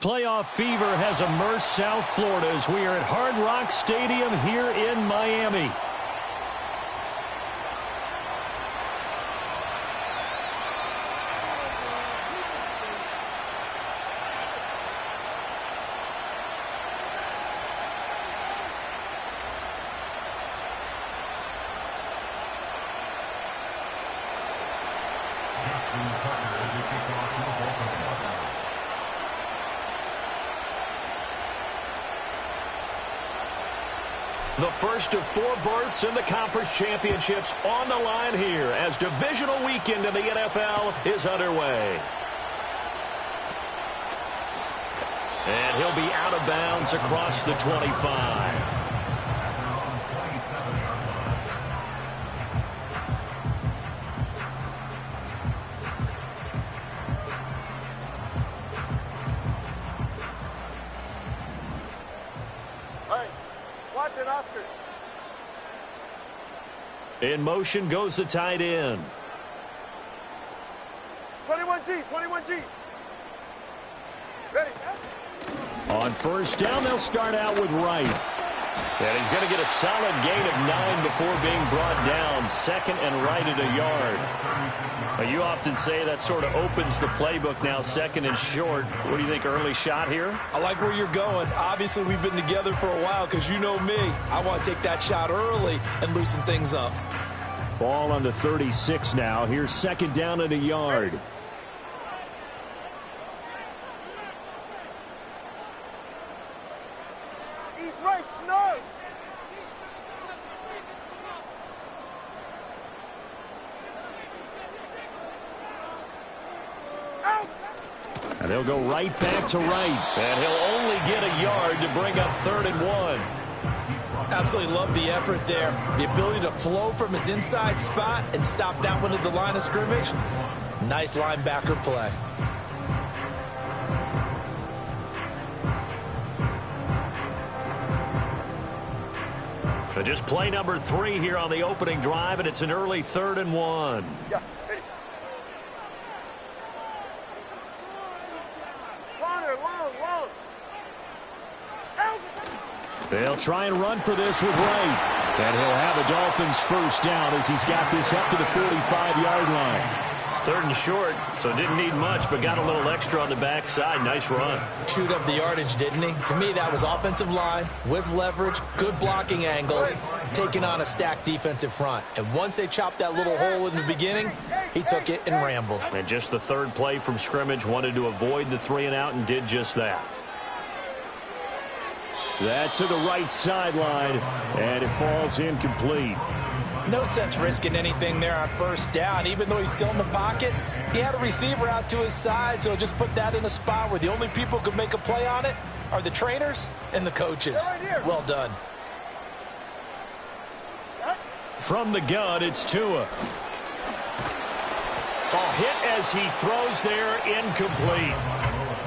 Playoff fever has immersed South Florida as we are at Hard Rock Stadium here in Miami. The first of 4 berths in the conference championships on the line here as divisional weekend in the NFL is underway. And he'll be out of bounds across the 25. In motion goes the tight end. 21G. Ready. On first down, they'll start out with Wright. And he's going to get a solid gain of 9 before being brought down. Second and right at a yard. But you often say that sort of opens the playbook now, second and short. What do you think, early shot here? I like where you're going. Obviously, we've been together for a while because you know me. I want to take that shot early and loosen things up. Ball on the 36 now. Here's second down at a yard. East right, snug. And they'll go right back to Wright. And he'll only get a yard to bring up 3rd and 1. Absolutely love the effort there. The ability to flow from his inside spot and stop that one at the line of scrimmage. Nice linebacker play. But just play number 3 here on the opening drive, and it's an early 3rd and 1. Yeah, ready. Corner, long. Out. They'll try and run for this with Wright. And he'll have the Dolphins first down as he's got this up to the 45-yard line. 3rd and short, so didn't need much, but got a little extra on the backside. Nice run. Chewed up the yardage, didn't he? To me, that was offensive line with leverage, good blocking angles, taking on a stacked defensive front. And once they chopped that little hole in the beginning, he took it and rambled. And just the 3rd play from scrimmage, wanted to avoid the 3 and out and did just that. That's to the right sideline, and it falls incomplete. No sense risking anything there on first down. Even though he's still in the pocket, he had a receiver out to his side, so just put that in a spot where the only people who could make a play on it are the trainers and the coaches. Well done. From the gun, it's Tua. Ball hit as he throws there, incomplete.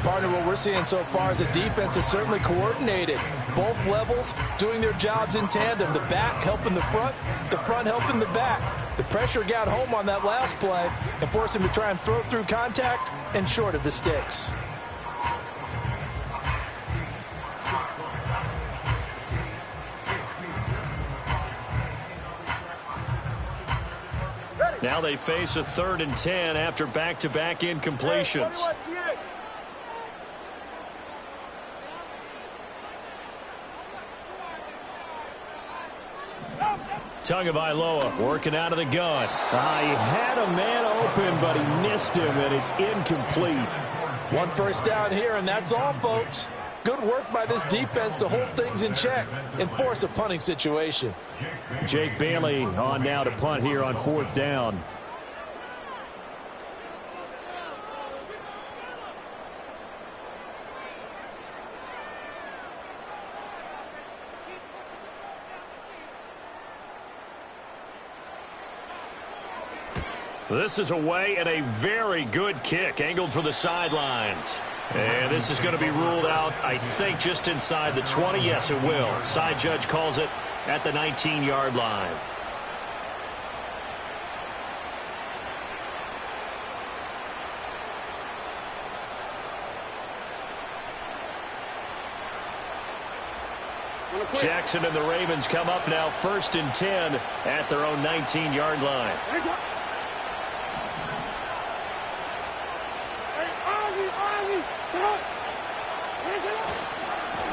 Partner, what we're seeing so far is the defense is certainly coordinated. Both levels doing their jobs in tandem. The back helping the front helping the back. The pressure got home on that last play and forced him to try and throw through contact and short of the sticks. Now they face a 3rd and 10 after back-to-back incompletions. Tagovailoa working out of the gun. He had a man open, but he missed him, and it's incomplete. 1 first down here, and that's all, folks. Good work by this defense to hold things in check and force a punting situation. Jake Bailey on now to punt here on 4th down. This is away and a very good kick angled for the sidelines. And this is going to be ruled out, I think, just inside the 20. Yes, it will. Side judge calls it at the 19-yard line. Jackson and the Ravens come up now 1st and 10 at their own 19-yard line.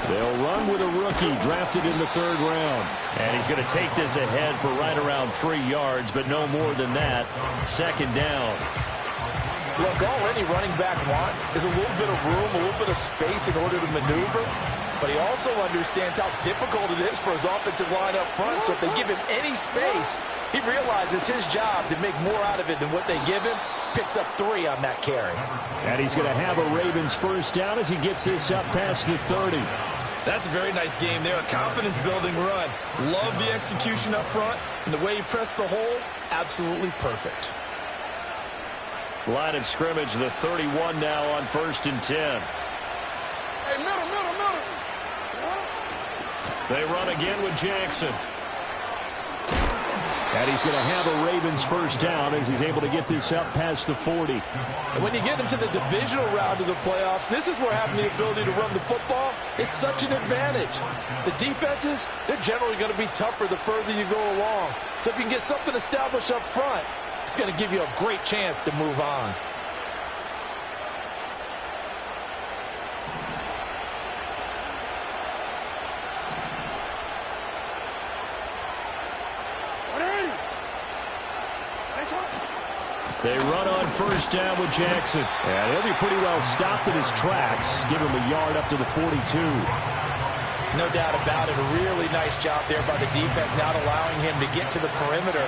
They'll run with a rookie drafted in the 3rd round. And he's going to take this ahead for right around 3 yards, but no more than that. 2nd down. Look, all any running back wants is a little bit of room, a little bit of space in order to maneuver. But he also understands how difficult it is for his offensive line up front. So if they give him any space, he realizes his job to make more out of it than what they give him. Picks up 3 on that carry. And he's going to have a Ravens 1st down as he gets this up past the 30. That's a very nice game there. A confidence-building run. Love the execution up front. And the way he pressed the hole, absolutely perfect. Line of scrimmage, the 31 now on 1st and 10. Hey, middle. They run again with Jackson. And he's going to have a Ravens 1st down as he's able to get this up past the 40. And when you get into the divisional round of the playoffs, this is where having the ability to run the football is such an advantage. The defenses, they're generally going to be tougher the further you go along. So if you can get something established up front, it's going to give you a great chance to move on. They run on 1st down with Jackson. And he'll be pretty well stopped in his tracks. Give him a yard up to the 42. No doubt about it. A really nice job there by the defense, not allowing him to get to the perimeter.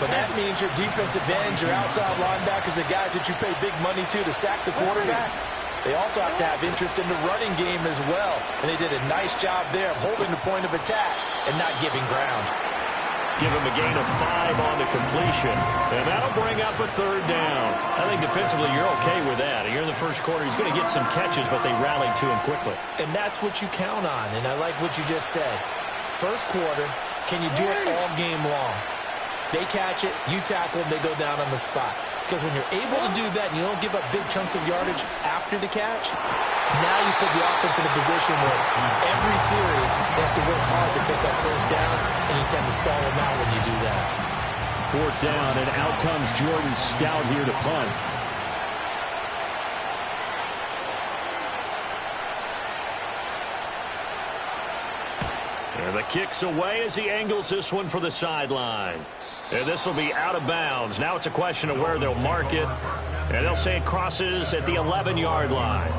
But that means your defensive ends, your outside linebackers, the guys that you pay big money to sack the quarterback, they also have to have interest in the running game as well. And they did a nice job there of holding the point of attack and not giving ground. Give him a gain of 5 on the completion. And that'll bring up a 3rd down. I think defensively you're okay with that. Here in the 1st quarter, he's going to get some catches, but they rallied to him quickly. And that's what you count on. And I like what you just said. 1st quarter, can you do it all game long? They catch it, you tackle them, they go down on the spot. Because when you're able to do that and you don't give up big chunks of yardage after the catch, now you put the offense in a position where every series they have to work hard to pick up 1st downs, and you tend to stall them out when you do that. 4th down, and out comes Jordan Stout here to punt. And the kick's away as he angles this one for the sideline. And this will be out of bounds. Now it's a question of where they'll mark it. And they'll say it crosses at the 11-yard line.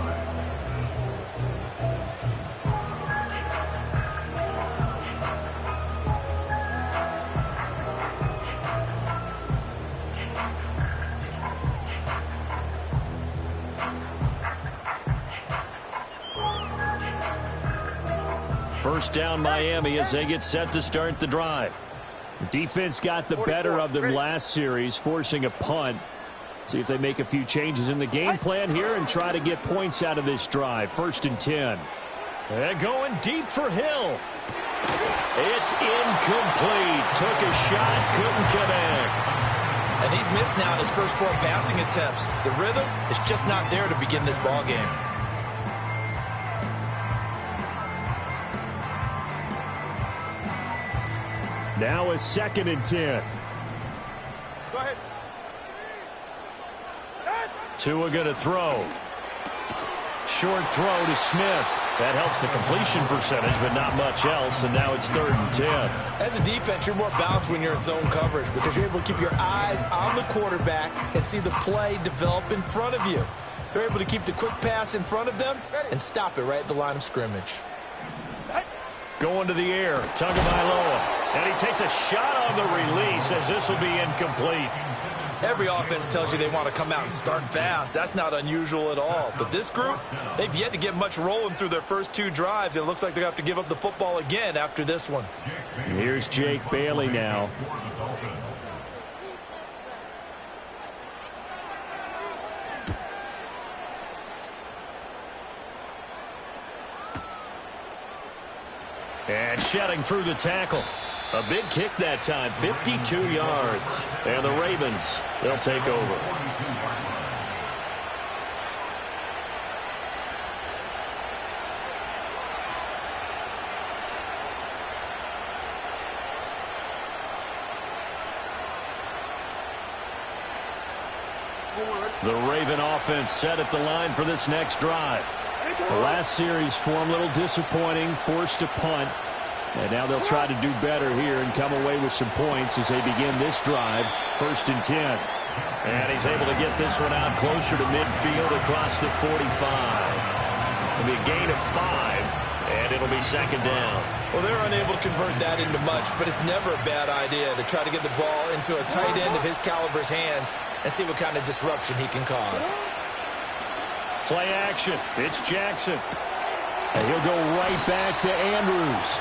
First down Miami as they get set to start the drive. Defense got the better of them last series, forcing a punt. See if they make a few changes in the game plan here and try to get points out of this drive. 1st and 10. And going deep for Hill. It's incomplete. Took a shot, couldn't connect. And he's missed now in his first 4 passing attempts. The rhythm is just not there to begin this ball game. Now a 2nd and 10. Go ahead. Tua going to throw. Short throw to Smith. That helps the completion percentage, but not much else, and now it's 3rd and 10. As a defense, you're more balanced when you're in zone coverage because you're able to keep your eyes on the quarterback and see the play develop in front of you. They're able to keep the quick pass in front of them and stop it right at the line of scrimmage. Going to the air, Tagovailoa. And he takes a shot on the release as this will be incomplete. Every offense tells you they want to come out and start fast. That's not unusual at all. But this group, they've yet to get much rolling through their first 2 drives. And it looks like they're going to have to give up the football again after this one. Here's Jake Bailey now. And shedding through the tackle. A big kick that time, 52 yards. And the Ravens, they'll take over. The Raven offense set at the line for this next drive. The last series for them, a little disappointing, forced to punt. And now they'll try to do better here and come away with some points as they begin this drive, 1st and 10. And he's able to get this one out closer to midfield across the 45. It'll be a gain of 5, and it'll be 2nd down. Well, they're unable to convert that into much, but it's never a bad idea to try to get the ball into a tight end of his caliber's hands and see what kind of disruption he can cause. Play action. It's Jackson. And he'll go right back to Andrews.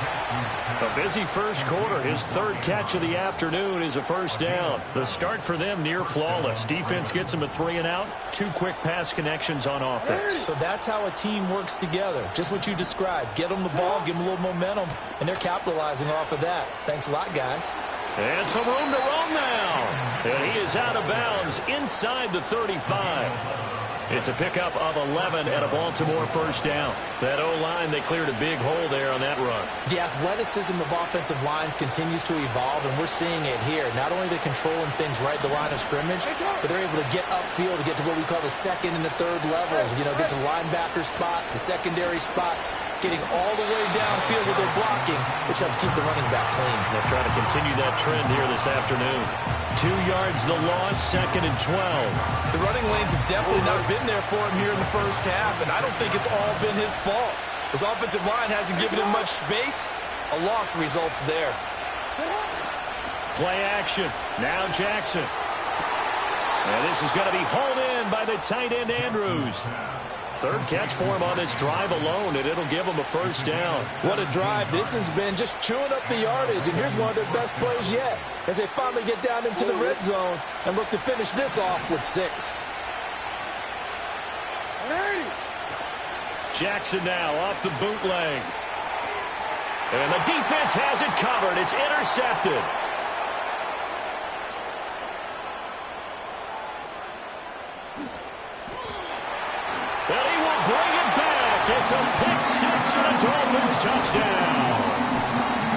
A busy first quarter. His 3rd catch of the afternoon is a 1st down. The start for them near flawless. Defense gets them a 3 and out. 2 quick pass connections on offense. So that's how a team works together. Just what you described. Get them the ball, give them a little momentum, and they're capitalizing off of that. Thanks a lot, guys. And some room to run now. And he is out of bounds inside the 35. It's a pickup of 11 and a Baltimore 1st down. That O-line, they cleared a big hole there on that run. The athleticism of offensive lines continues to evolve, and we're seeing it here. Not only are they controlling things right at the line of scrimmage, but they're able to get upfield to get to what we call the 2nd and the 3rd levels. You know, get to the linebacker spot, the secondary spot, getting all the way downfield with their blocking, which helps keep the running back clean. They'll try to continue that trend here this afternoon. 2 yards the loss, 2nd and 12. The running lanes have definitely not been there for him here in the first half, and I don't think it's all been his fault. His offensive line hasn't given him much space. A loss results there. Play action. Now Jackson. And this is going to be hauled in by the tight end Andrews. 3rd catch for him on this drive alone, and it'll give him a 1st down. What a drive this has been, just chewing up the yardage. And here's one of their best plays yet as they finally get down into the red zone and look to finish this off with 6. Jackson now off the bootleg. And the defense has it covered. It's intercepted. And he will bring it back. It's a pick 6 and a Dolphins touchdown.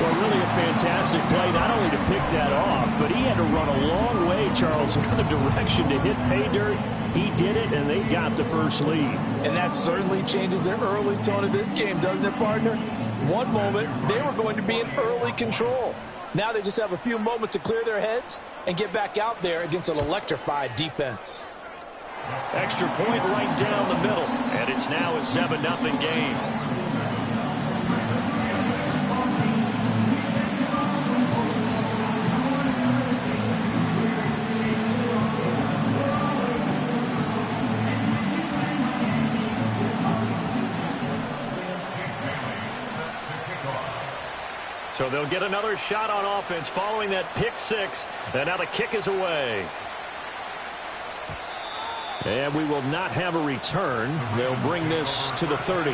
Well, really a fantastic play, not only to pick that off, but he had to run a long way, Charles, in the other direction to hit pay dirt. He did it, and they got the first lead. And that certainly changes their early tone of this game, doesn't it, partner? One moment, they were going to be in early control. Now they just have a few moments to clear their heads and get back out there against an electrified defense. Extra point right down the middle, and it's now a 7-0 game. So they'll get another shot on offense following that pick 6, and now the kick is away. And we will not have a return. They'll bring this to the 30.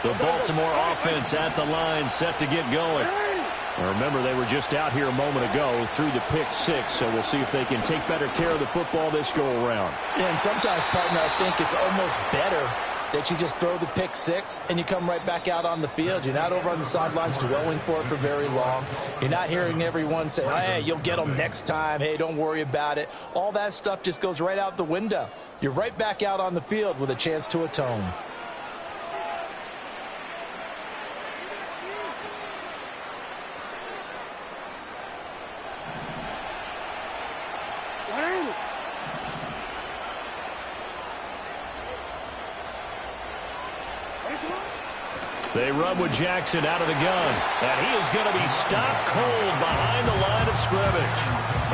The Baltimore offense at the line, set to get going. Now remember, they were just out here a moment ago through the pick 6, so we'll see if they can take better care of the football this go-around. Yeah, and sometimes, partner, I think it's almost better that you just throw the pick 6 and you come right back out on the field. You're not over on the sidelines dwelling for it for very long. You're not hearing everyone say, hey, you'll get them next time. Hey, don't worry about it. All that stuff just goes right out the window. You're right back out on the field with a chance to atone. They run with Jackson out of the gun, and he is going to be stopped cold behind the line of scrimmage.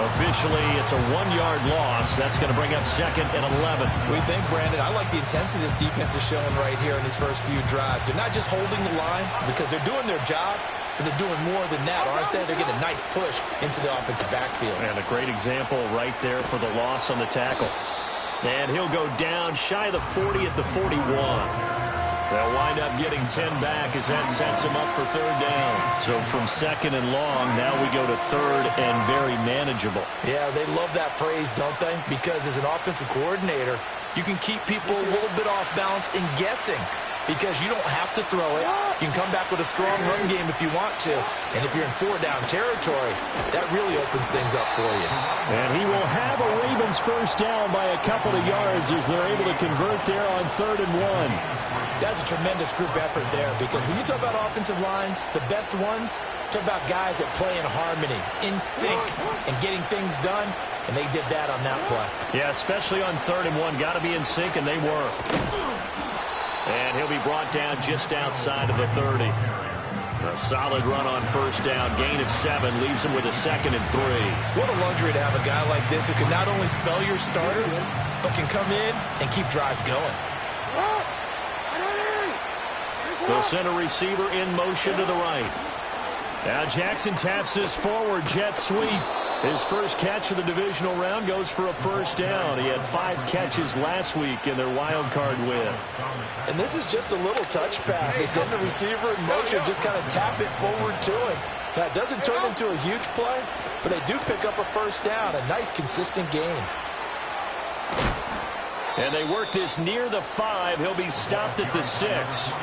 Officially, it's a 1-yard loss. That's going to bring up 2nd and 11. We think, Brandon, I like the intensity this defense is showing right here in these first few drives. They're not just holding the line because they're doing their job, but they're doing more than that, aren't they? They're getting a nice push into the offensive backfield. And a great example right there for the loss on the tackle. And he'll go down shy of the 40 at the 41. They'll wind up getting 10 back as that sets him up for 3rd down. So from 2nd and long, now we go to 3rd and very manageable. Yeah, they love that phrase, don't they? Because as an offensive coordinator, you can keep people a little bit off balance and guessing. because you don't have to throw it. You can come back with a strong run game if you want to. And if you're in 4-down territory, that really opens things up for you. And he will have a Ravens first down by a couple of yards as they're able to convert there on 3rd and 1. That's a tremendous group effort there, because when you talk about offensive lines, the best ones, talk about guys that play in harmony, in sync, and getting things done, and they did that on that play. Yeah, especially on 3rd and 1. Got to be in sync, and they were. And he'll be brought down just outside of the 30. A solid run on first down. Gain of 7 leaves him with a 2nd and 3. What a luxury to have a guy like this who can not only spell your starter, but can come in and keep drives going. They'll send a receiver in motion to the right. Now Jackson taps his forward jet sweep. His first catch of the divisional round goes for a first down. He had 5 catches last week in their wild card win. And this is just a little touch pass. They send the receiver in motion, just kind of tap it forward to him. Now, it doesn't turn into a huge play, but they do pick up a first down. A nice, consistent gain. And they work this near the 5. He'll be stopped at the 6.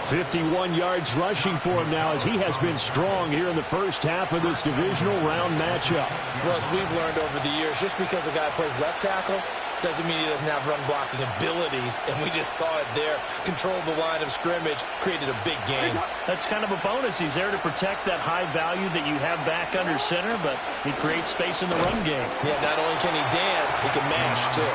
51 yards rushing for him now, as he has been strong here in the first half of this divisional round matchup. Well, as we've learned over the years, just because a guy plays left tackle doesn't mean he doesn't have run blocking abilities, and we just saw it there. Controlled the line of scrimmage, created a big gain. That's kind of a bonus. He's there to protect that high value that you have back under center, but he creates space in the run game. Yeah, not only can he dance, he can mash, too.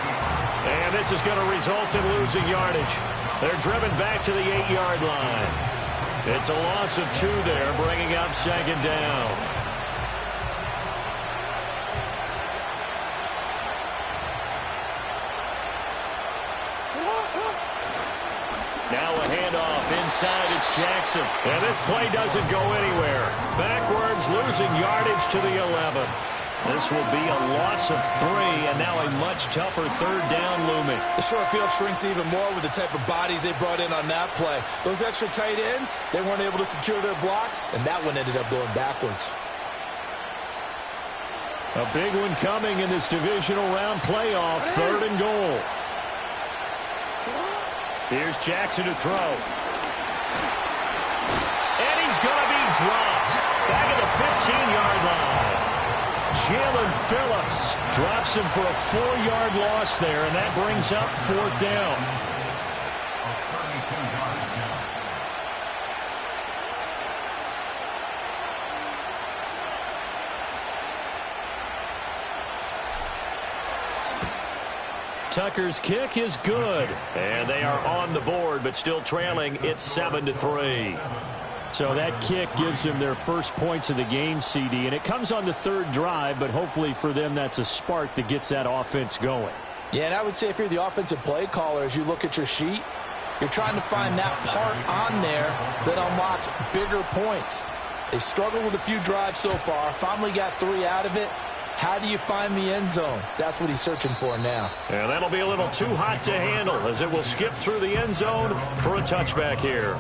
And this is going to result in losing yardage. They're driven back to the 8-yard line. It's a loss of 2 there, bringing up 2nd down. Now a handoff inside. It's Jackson. And this play doesn't go anywhere. Backwards, losing yardage to the 11. This will be a loss of 3, and now a much tougher 3rd down looming. The short field shrinks even more with the type of bodies they brought in on that play. Those extra tight ends, they weren't able to secure their blocks, and that one ended up going backwards. A big one coming in this divisional round playoff, 3rd and goal. Here's Jackson to throw. And he's going to be dropped. Back at the 15-yard line. Jalen Phillips drops him for a 4-yard loss there, and that brings up 4th down. Tucker's kick is good, and they are on the board, but still trailing. It's 7-3. So that kick gives them their first points of the game, CD, and it comes on the 3rd drive, but hopefully for them that's a spark that gets that offense going. Yeah, and I would say if you're the offensive play caller, as you look at your sheet, you're trying to find that part on there that unlocks bigger points. They've struggled with a few drives so far, finally got 3 out of it. How do you find the end zone? That's what he's searching for now. And that'll be a little too hot to handle, as it will skip through the end zone for a touchback here.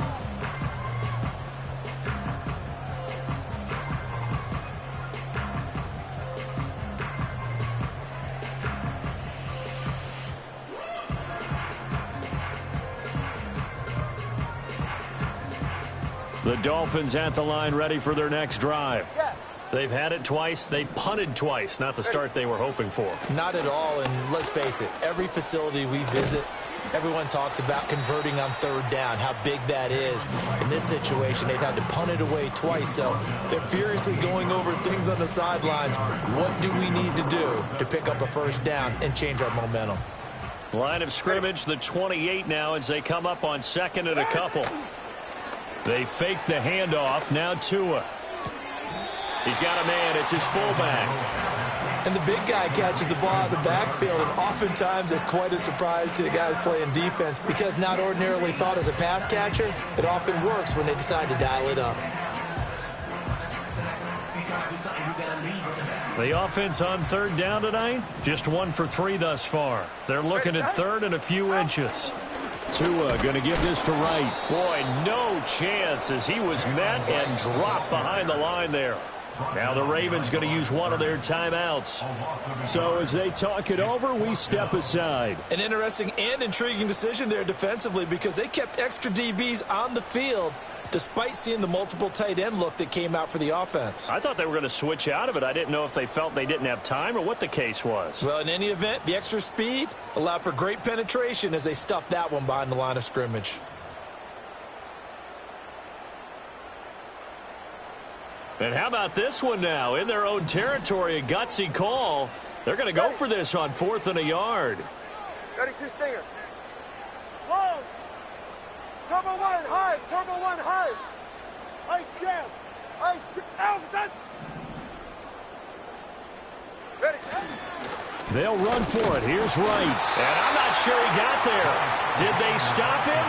The Dolphins at the line, ready for their next drive. They've had it twice. They've punted twice. Not the start they were hoping for. Not at all, and let's face it, every facility we visit, everyone talks about converting on 3rd down, how big that is. In this situation, they've had to punt it away twice, so they're furiously going over things on the sidelines. What do we need to do to pick up a first down and change our momentum? Line of scrimmage, the 28 now, as they come up on 2nd and a couple. They fake the handoff. Now Tua. He's got a man. It's his fullback. And the big guy catches the ball out of the backfield, and oftentimes it's quite a surprise to the guys playing defense, because not ordinarily thought as a pass catcher, it often works when they decide to dial it up. The offense on 3rd down tonight, just 1 for 3 thus far. They're looking at 3rd and a few inches. Tua going to give this to Wright. Boy, no chance, as he was met and dropped behind the line there. Now the Ravens going to use one of their timeouts. So as they talk it over, we step aside. An interesting and intriguing decision there defensively because they kept extra DBs on the field despite seeing the multiple tight end look that came out for the offense. I thought they were going to switch out of it. I didn't know if they felt they didn't have time or what the case was. Well, in any event, the extra speed allowed for great penetration as they stuffed that one behind the line of scrimmage. And how about this one now? In their own territory, a gutsy call. They're going to go for this on 4th and a yard. Ready, 2 stingers. Long. Turbo 1, high. Turbo 1, high. Ice jam. Ice jam. Out. Done. Ready, They'll run for it. Here's Wright. And I'm not sure he got there. Did they stop him?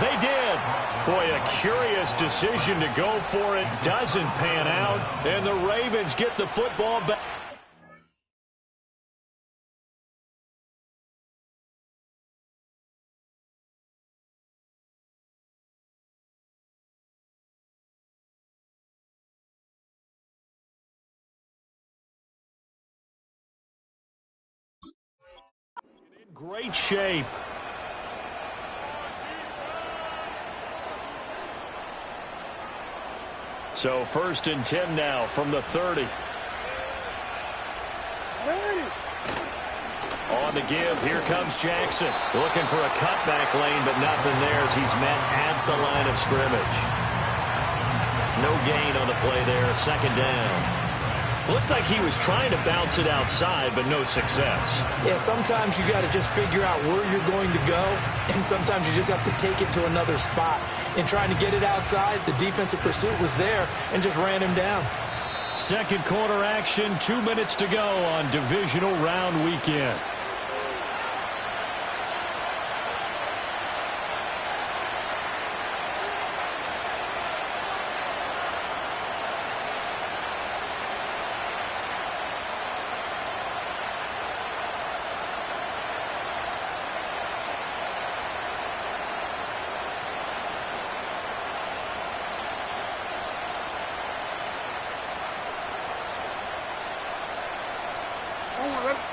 They did. Boy, a curious decision to go for it. Doesn't pan out. And the Ravens get the football back. In great shape. So 1st and 10 now from the 30. On the give, here comes Jackson. Looking for a cutback lane, but nothing there as he's met at the line of scrimmage. No gain on the play there, 2nd down. Looked like he was trying to bounce it outside, but no success. Yeah, sometimes you got to just figure out where you're going to go, and sometimes you just have to take it to another spot. In trying to get it outside, the defensive pursuit was there and just ran him down. 2nd quarter action, 2 minutes to go on divisional round weekend.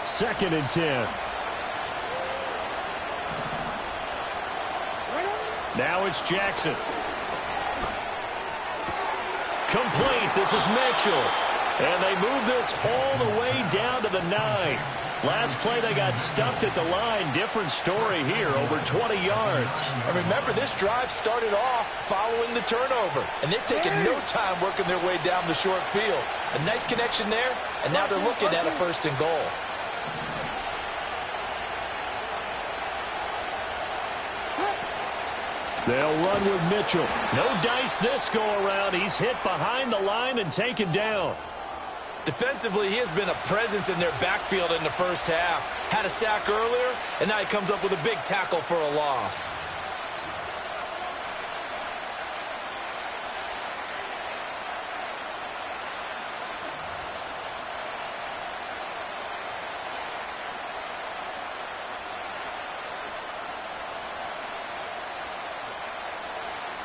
Second and 10. Now it's Jackson. Complete. This is Mitchell. And they move this all the way down to the 9. Last play they got stuffed at the line. Different story here, over 20 yards. And remember, this drive started off following the turnover. And they've taken no time working their way down the short field. A nice connection there, and now they're looking at a 1st and goal. They'll run with Mitchell. No dice this go-around. He's hit behind the line and taken down. Defensively, he has been a presence in their backfield in the first half. Had a sack earlier, and now he comes up with a big tackle for a loss.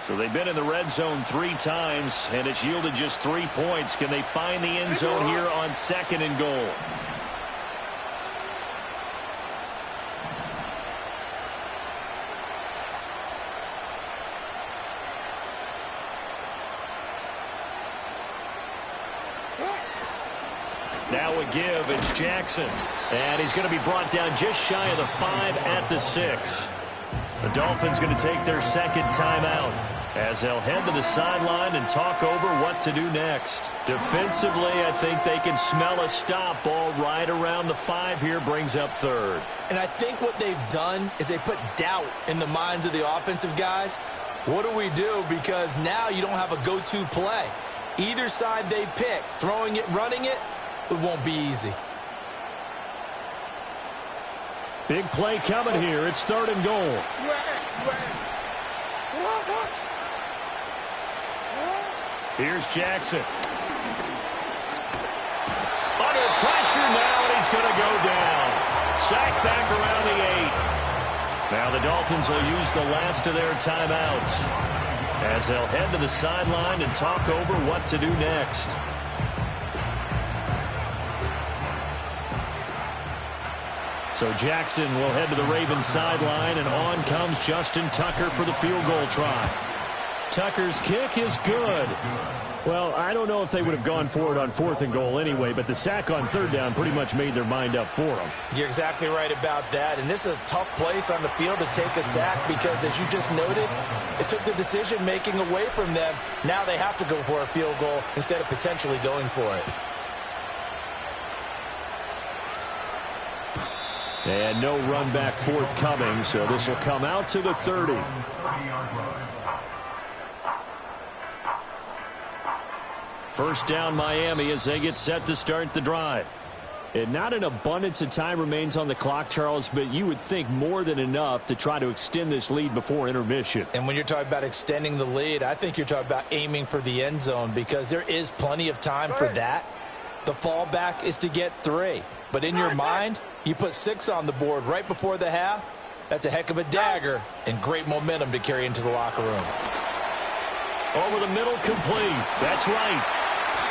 So they've been in the red zone 3 times, and it's yielded just 3 points. Can they find the end zone here on 2nd and goal? Now a give, it's Jackson. And he's going to be brought down just shy of the 5 at the 6. The Dolphins going to take their 2nd timeout as they'll head to the sideline and talk over what to do next. Defensively, I think they can smell a stop. Ball right around the 5 here, brings up 3rd. And I think what they've done is they put doubt in the minds of the offensive guys. What do we do? Because now you don't have a go-to play. Either side they pick, throwing it, running it, it won't be easy. Big play coming here. It's 3rd and goal. Here's Jackson. Under pressure now, and he's going to go down. Sacked back around the 8. Now the Dolphins will use the last of their timeouts as they'll head to the sideline and talk over what to do next. So Jackson will head to the Ravens sideline, and on comes Justin Tucker for the field goal try. Tucker's kick is good. Well, I don't know if they would have gone for it on 4th and goal anyway, but the sack on 3rd down pretty much made their mind up for them. You're exactly right about that, and this is a tough place on the field to take a sack because, as you just noted, it took the decision-making away from them. Now they have to go for a field goal instead of potentially going for it. And no run back forthcoming, so this will come out to the 30. First down Miami as they get set to start the drive. And not an abundance of time remains on the clock, Charles, but you would think more than enough to try to extend this lead before intermission. And when you're talking about extending the lead, I think you're talking about aiming for the end zone because there is plenty of time for that. The fallback is to get 3. But in your mind, you put 6 on the board right before the half. That's a heck of a dagger and great momentum to carry into the locker room. Over the middle, complete. That's right.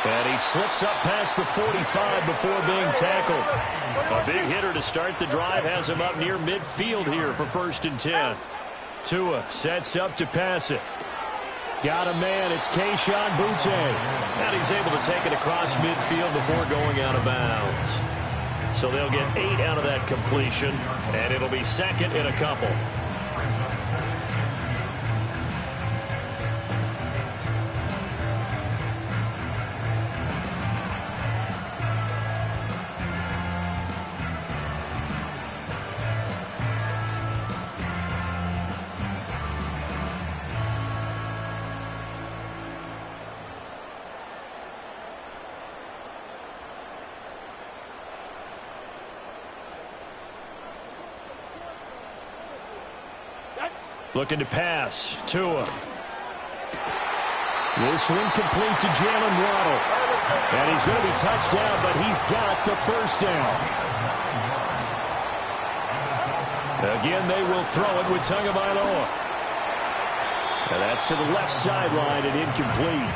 And he slips up past the 45 before being tackled. A big hitter to start the drive has him up near midfield here for 1st and 10. Tua sets up to pass it. Got a man. It's Kayshon Boutte. And he's able to take it across midfield before going out of bounds. So they'll get 8 out of that completion, and it'll be 2nd and a couple. Looking to pass. Tua. This one complete to Jalen Waddle. And he's going to be touched down, but he's got the 1st down. Again, they will throw it with Tagovailoa. And that's to the left sideline and incomplete.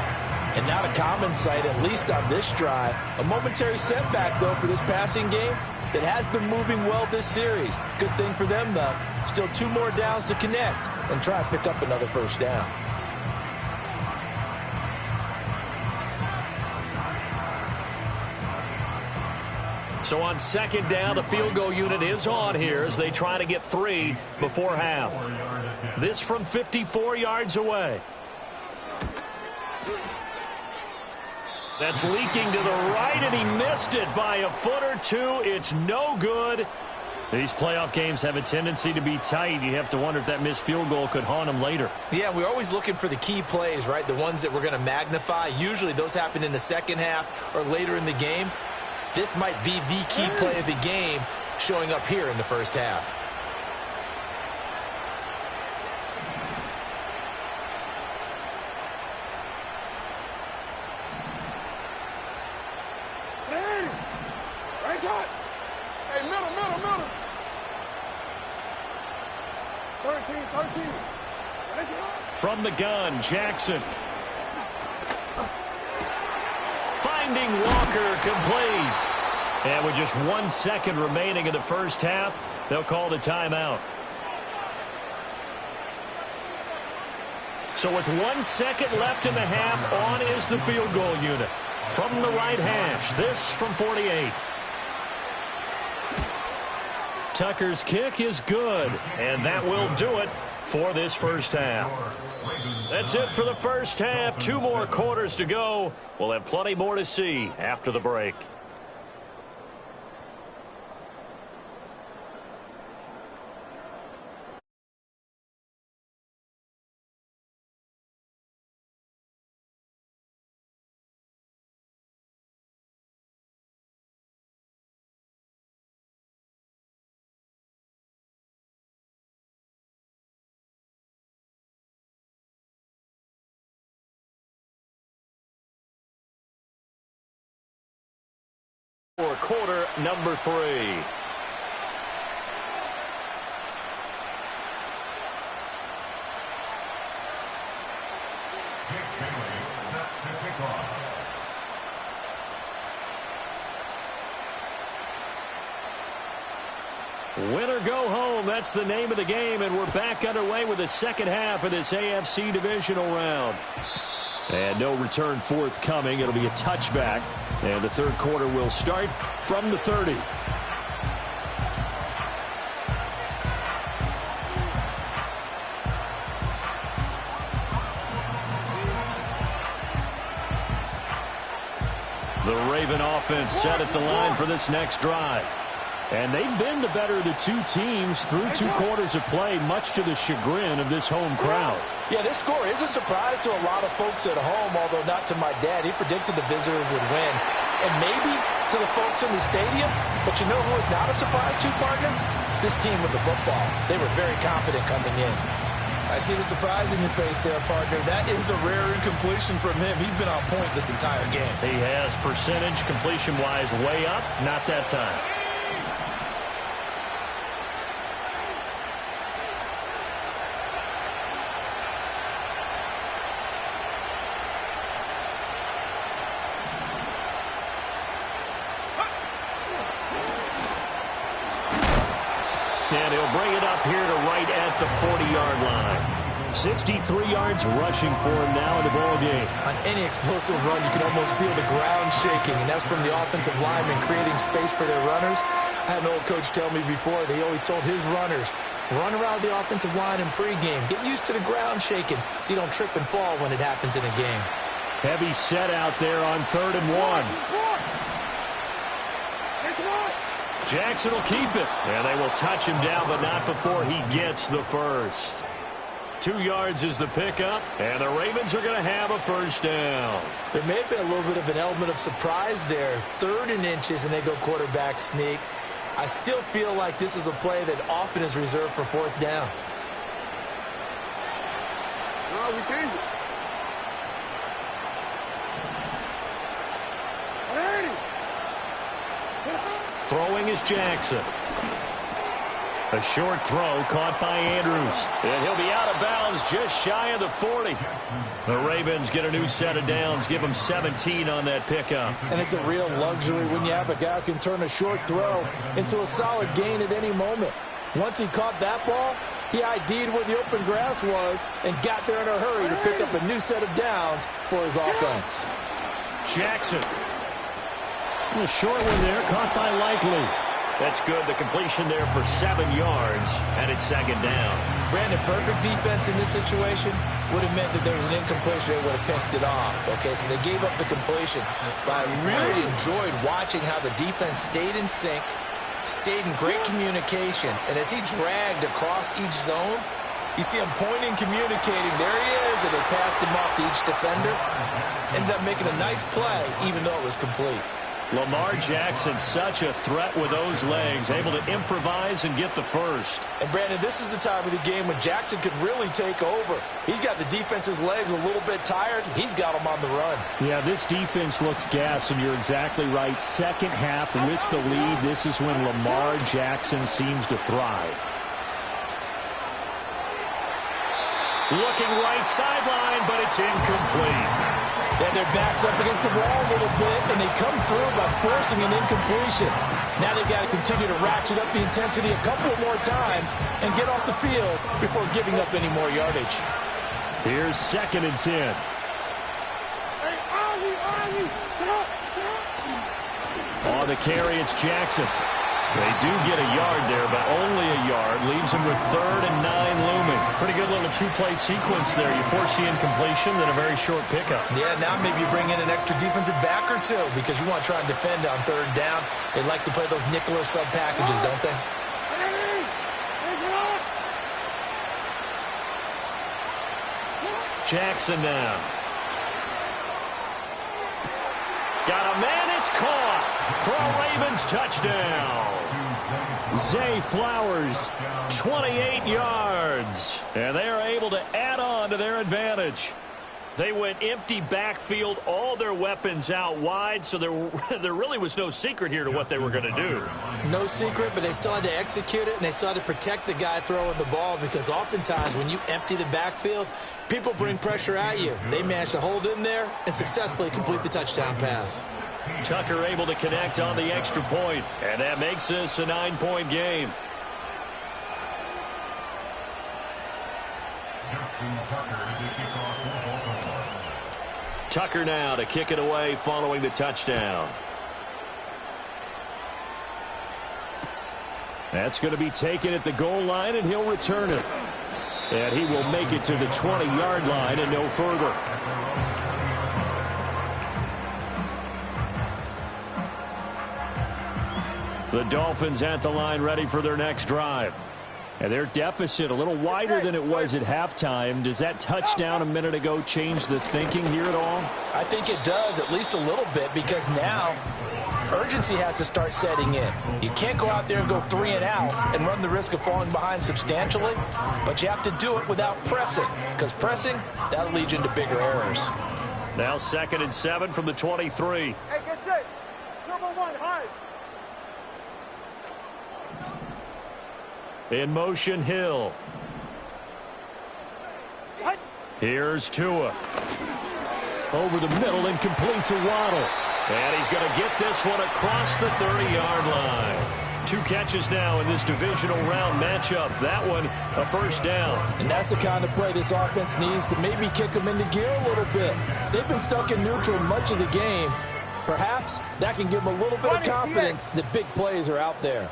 And not a common sight, at least on this drive. A momentary setback, though, for this passing game that has been moving well this series. Good thing for them, though. Still 2 more downs to connect and try to pick up another 1st down. So on 2nd down, the field goal unit is on here as they try to get 3 before half. This from 54 yards away. That's leaking to the right, and he missed it by a foot or 2. It's no good. These playoff games have a tendency to be tight. You have to wonder if that missed field goal could haunt them later. Yeah, we're always looking for the key plays, right? The ones that we're going to magnify. Usually those happen in the second half or later in the game. This might be the key play of the game showing up here in the first half. Right shot. Hey, middle. 13. From the gun, Jackson. Finding Walker, complete. And with just 1 second remaining in the first half, they'll call the timeout. So with 1 second left in the half, on is the field goal unit. From the right hash, this from 48. Tucker's kick is good, and that will do it for this first half. That's it for the first half. 2 more quarters to go. We'll have plenty more to see after the break. For quarter number 3. Win or go home, that's the name of the game, and we're back underway with the second half of this AFC divisional round. And no return forthcoming. It'll be a touchback, and the third quarter will start from the 30. The Raven offense set at the line for this next drive. And they've been the better of the two teams through 2 quarters of play, much to the chagrin of this home crowd. Yeah, this score is a surprise to a lot of folks at home, although not to my dad. He predicted the visitors would win. And maybe to the folks in the stadium. But you know who is not a surprise to, partner? This team with the football. They were very confident coming in. I see the surprise in your face there, partner. That is a rare incompletion from him. He's been on point this entire game. He has percentage completion-wise way up, not that time. And he'll bring it up here to right at the 40-yard line. 63 yards rushing for him now in the ball game. On any explosive run, you can almost feel the ground shaking, and that's from the offensive linemen creating space for their runners. I had an old coach tell me before, they always told his runners, run around the offensive line in pregame. Get used to the ground shaking so you don't trip and fall when it happens in a game. Heavy set out there on 3rd and 1. Jackson will keep it. And they will touch him down, but not before he gets the first. 2 yards is the pickup, and the Ravens are going to have a first down. There may have been a little bit of an element of surprise there. 3rd and inches, and they go quarterback sneak. I still feel like this is a play that often is reserved for 4th down. No, we changed it. Throwing is Jackson. A short throw caught by Andrews. And he'll be out of bounds just shy of the 40. The Ravens get a new set of downs, give them 17 on that pickup. And it's a real luxury when you have a guy who can turn a short throw into a solid gain at any moment. Once he caught that ball, he ID'd where the open grass was and got there in a hurry to pick up a new set of downs for his offense. Jackson. A short one there, caught by Likely. That's good. The completion there for 7 yards, and it's 2nd down. Brandon, perfect defense in this situation would have meant that there was an incompletion. They would have picked it off. Okay, so they gave up the completion. But I really enjoyed watching how the defense stayed in sync, stayed in great communication, and as he dragged across each zone, you see him pointing, communicating. There he is, and they passed him off to each defender. Ended up making a nice play, even though it was complete. Lamar Jackson, such a threat with those legs, able to improvise and get the first. And, Brandon, this is the time of the game when Jackson could really take over. He's got the defense's legs a little bit tired. He's got them on the run. Yeah, this defense looks gassed, and you're exactly right. Second half with the lead, this is when Lamar Jackson seems to thrive. Looking right sideline, but it's incomplete. And their back's up against the wall a little bit, and they come through by forcing an incompletion. Now they've got to continue to ratchet up the intensity a couple more times and get off the field before giving up any more yardage. Here's 2nd and 10. Hey, Ozzie, sit up. On the carry, it's Jackson. They do get a yard there, but only a yard. Leaves them with 3rd and 9 looming. Pretty good little 2-play sequence there. You force the incompletion, then a very short pickup. Yeah, now maybe you bring in an extra defensive back or two because you want to try and defend on 3rd down. They like to play those nickel or sub packages, don't they? Jackson now. Got a man, it's caught for a Ravens touchdown. Zay Flowers, 28 yards, and they are able to add on to their advantage. They went empty backfield, all their weapons out wide, so there really was no secret here to what they were going to do. No secret, but they still had to execute it, and they still had to protect the guy throwing the ball because oftentimes when you empty the backfield, people bring pressure at you. They managed to hold in there and successfully complete the touchdown pass. Tucker able to connect on the extra point, and that makes this a 9-point game. Tucker now to kick it away following the touchdown. That's going to be taken at the goal line, and he'll return it. And he will make it to the 20-yard line and no further. The Dolphins at the line ready for their next drive. And their deficit a little wider than it was at halftime. Does that touchdown a minute ago change the thinking here at all? I think it does, at least a little bit, because now urgency has to start setting in. You can't go out there and go 3 and out and run the risk of falling behind substantially, but you have to do it without pressing, because pressing, that'll lead you into bigger errors. Now 2nd and 7 from the 23. Hey, get set. Turbo 1, high. In motion, Hill. Here's Tua. Over the middle and complete to Waddle. And he's going to get this one across the 30-yard line. 2 catches now in this divisional round matchup. That one, a first down. And that's the kind of play this offense needs to maybe kick them into gear a little bit. They've been stuck in neutral much of the game. Perhaps that can give them a little bit of confidence that big plays are out there.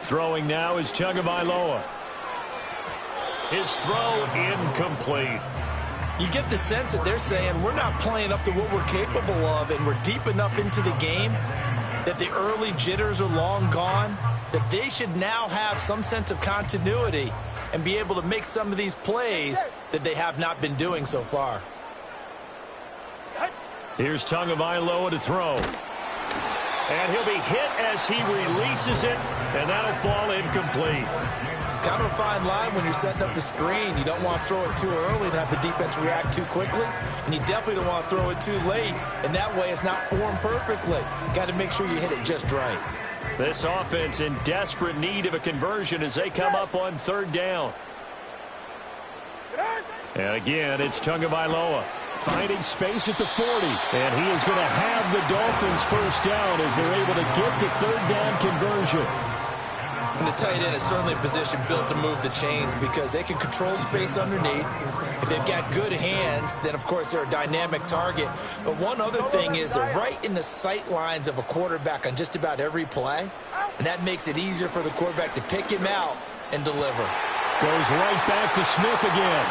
Throwing now is Tagovailoa. His throw incomplete. You get the sense that they're saying we're not playing up to what we're capable of, and we're deep enough into the game that the early jitters are long gone, that they should now have some sense of continuity and be able to make some of these plays that they have not been doing so far. Here's Tagovailoa to throw. And he'll be hit as he releases it, and that'll fall incomplete. Kind of a fine line when you're setting up the screen. You don't want to throw it too early and have the defense react too quickly, and you definitely don't want to throw it too late, and that way it's not formed perfectly. Got to make sure you hit it just right. This offense in desperate need of a conversion as they come up on 3rd down. And again, it's Tagovailoa. Finding space at the 40, and he is going to have the Dolphins first down as they're able to get the 3rd down conversion. And the tight end is certainly a position built to move the chains because they can control space underneath. If they've got good hands, then of course they're a dynamic target. But one other thing is they're right in the sight lines of a quarterback on just about every play, and that makes it easier for the quarterback to pick him out and deliver. Goes right back to Smith again.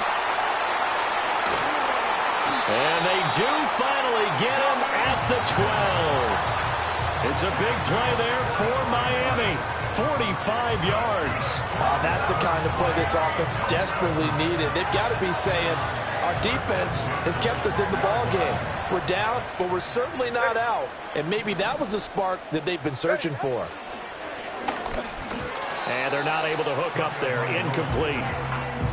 And they do finally get him at the 12. It's a big play there for Miami. 45 yards. That's the kind of play this offense desperately needed. They've got to be saying, our defense has kept us in the ballgame. We're down, but we're certainly not out. And maybe that was the spark that they've been searching for. And they're not able to hook up there. Incomplete.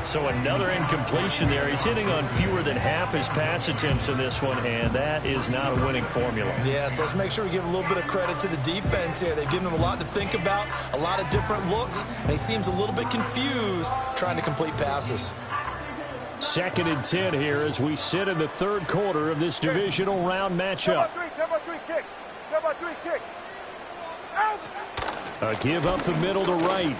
So another incompletion there. He's hitting on fewer than half his pass attempts in this one, and that is not a winning formula. Yeah, so let's make sure we give a little bit of credit to the defense here. They've given him a lot to think about, a lot of different looks, and he seems a little bit confused trying to complete passes. 2nd and 10 here as we sit in the 3rd quarter of this divisional round matchup. Turbo 3 kick. Turbo 3 kick. Out. A give up the middle to right.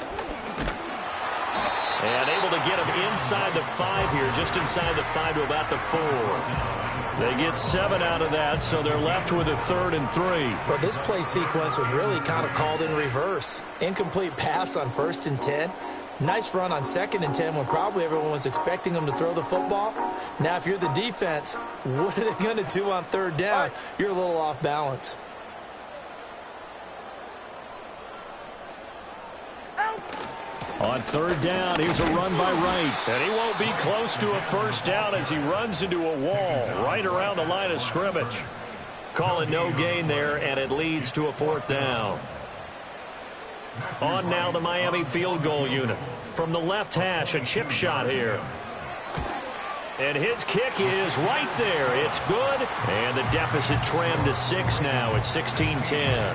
And able to get him inside the 5 here, just inside the 5 to about the 4. They get 7 out of that, so they're left with a 3rd and 3. Well, this play sequence was really kind of called in reverse. Incomplete pass on 1st and 10. Nice run on 2nd and 10 when probably everyone was expecting them to throw the football. Now, if you're the defense, what are they going to do on 3rd down? You're a little off balance. On 3rd down, here's a run by Wright. And he won't be close to a first down as he runs into a wall right around the line of scrimmage. Call it no gain there, and it leads to a 4th down. On now the Miami field goal unit. From the left hash, a chip shot here. And his kick is right there. It's good. And the deficit trimmed to 6 now. It's 16-10.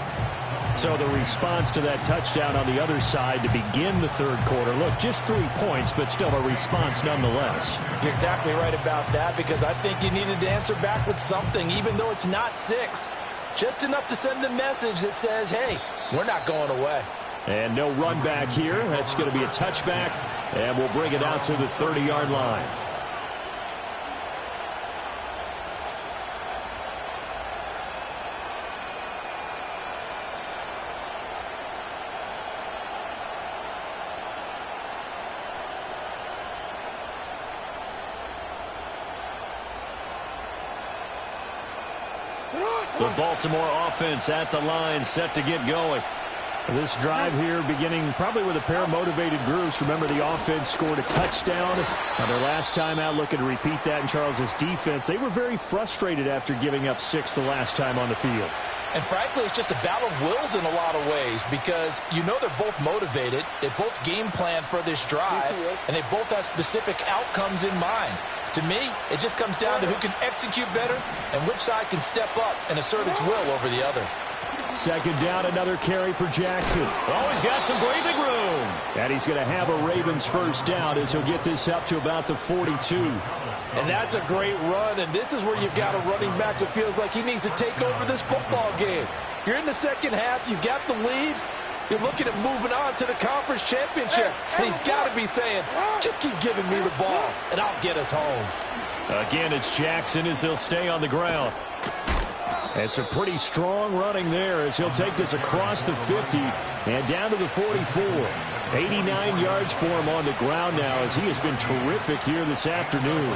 So the response to that touchdown on the other side to begin the 3rd quarter. Look, just 3 points, but still a response nonetheless. You're exactly right about that because I think you needed to answer back with something, even though it's not 6. Just enough to send the message that says, hey, we're not going away. And no run back here. That's going to be a touchback And we'll bring it out to the 30-yard line. The Baltimore offense at the line, set to get going. This drive here beginning probably with a pair of motivated groups. Remember, the offense scored a touchdown. Their last time out, looking to repeat that in Charles's defense. They were very frustrated after giving up 6 the last time on the field. And frankly, it's just a battle of wills in a lot of ways because you know they're both motivated. They both game plan for this drive, and they both have specific outcomes in mind. To me, it just comes down to who can execute better and which side can step up and assert its will over the other. Second down, another carry for Jackson. Oh, he's got some breathing room. And he's going to have a Ravens first down as he'll get this up to about the 42. And that's a great run, and this is where you've got a running back that feels like he needs to take over this football game. You're in the second half, you got the lead, you're looking at moving on to the conference championship, and he's got to be saying, just keep giving me the ball, and I'll get us home. Again, it's Jackson as he'll stay on the ground. It's a pretty strong running there as he'll take this across the 50 and down to the 44. 89 yards for him on the ground now as he has been terrific here this afternoon.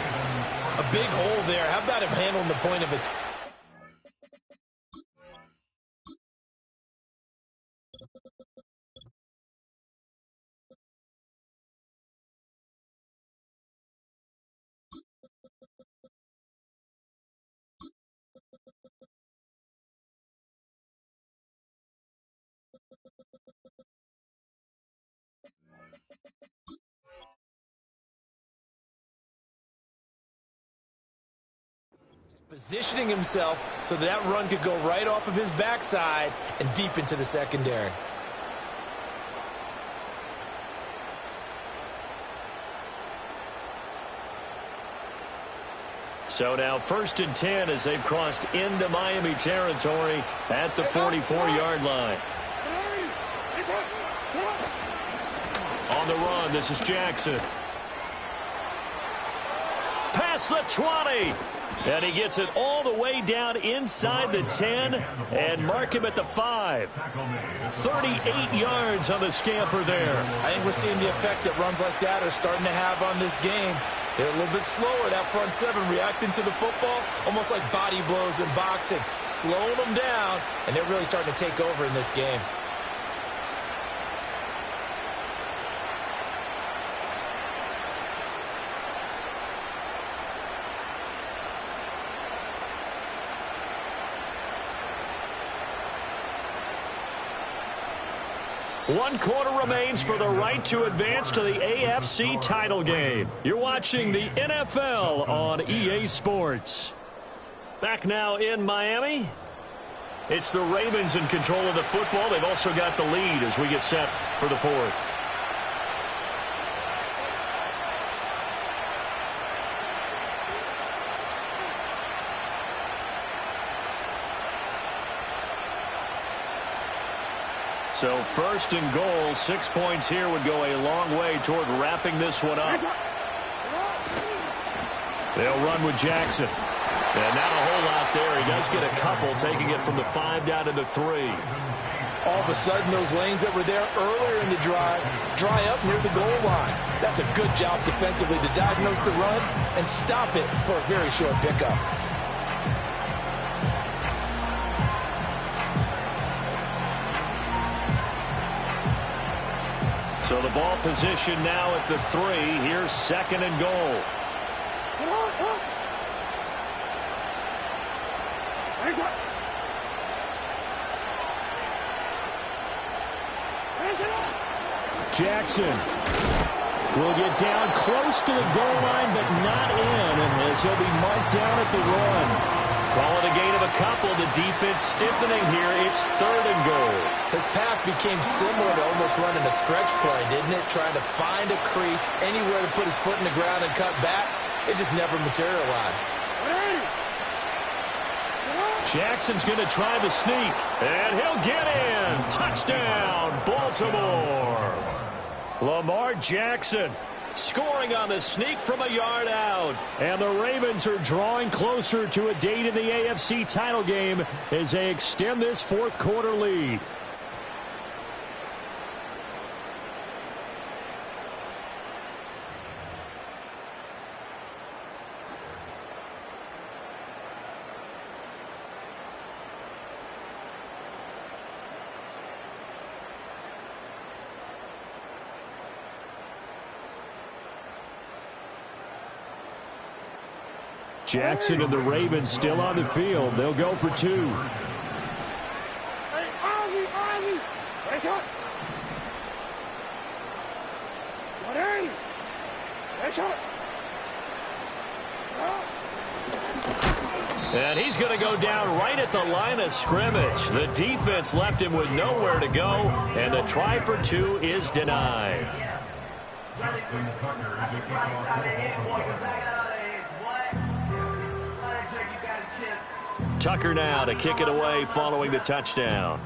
A big hole there. How about him handling the point of it? Positioning himself so that run could go right off of his backside and deep into the secondary. So now 1st and 10 as they've crossed into Miami territory at the 44-yard line. On the run, this is Jackson. Past the 20. And he gets it all the way down inside the 10 and mark him at the 5. 38 yards on the scamper there. I think we're seeing the effect that runs like that are starting to have on this game. They're a little bit slower, that front 7, reacting to the football, almost like body blows in boxing, slowing them down, and they're really starting to take over in this game. One quarter remains for the right to advance to the AFC title game. You're watching the NFL on EA Sports. Back now in Miami. It's the Ravens in control of the football. They've also got the lead as we get set for the 4th. So 1st and goal, 6 points here would go a long way toward wrapping this one up. They'll run with Jackson. And not a whole lot there. He does get a couple, taking it from the 5 down to the 3. All of a sudden, those lanes that were there earlier in the drive dry up near the goal line. That's a good job defensively to diagnose the run and stop it for a very short pickup. So the ball position now at the 3. Here's 2nd and goal. Jackson will get down close to the goal line, but not in, and as he'll be marked down at the run. Call it a gain of a couple. The defense stiffening here. It's 3rd and goal. His path became similar to almost running a stretch play, didn't it? Trying to find a crease, anywhere to put his foot in the ground and cut back. It just never materialized. Jackson's going to try the sneak, and he'll get in. Touchdown, Baltimore. Lamar Jackson scoring on the sneak from a yard out. And the Ravens are drawing closer to a date in the AFC title game as they extend this fourth quarter lead. Jackson and the Ravens still on the field. They'll go for two. Hey, Ozzie! Nice shot! Ready! Nice shot! And he's going to go down right at the line of scrimmage. The defense left him with nowhere to go, and the try for two is denied. Tucker now to kick it away following the touchdown.